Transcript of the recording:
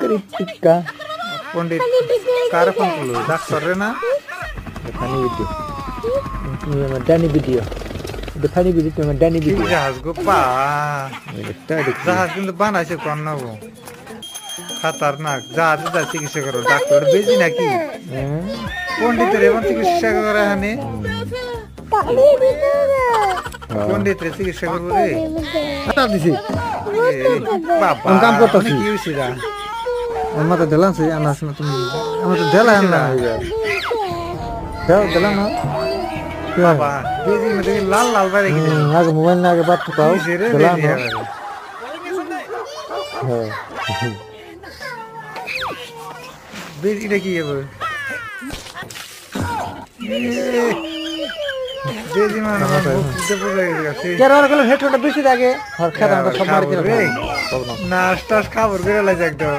करी टिक्का पंडित car phone करलो doctor रे ना फनी वीडियो ये Madni video the funny video to Madni video जहाज को पा जहाज কিন্তু বানাইছে কোন না গো खतरनाक जहाज जा চিকিৎসা করো ডাক্তার বেজি নাকি पंडित रे কোন চিকিৎসা করে হানে पंडित रे চিকিৎসা করব রে আটা দিছি বাবা কাম করতেছি কি হইছিরা আমার তো দিলাম সেই আনাস না তুমি আমার তো দিলাম না দাও দিলাম না বাবা বেজি মধ্যে লাল লাল বাইরে কি আগে মোবাইল না আগে বাত পাও দিলাম না হ্যাঁ বেজি নাকি হবে বেজি মানে বুঝতে পড়ে গেছে কেন আর গেল হেডফোনটা বেশি লাগে আর খেলা আমরা সব মার করে নাস্তা খাবার করে লাগে একদম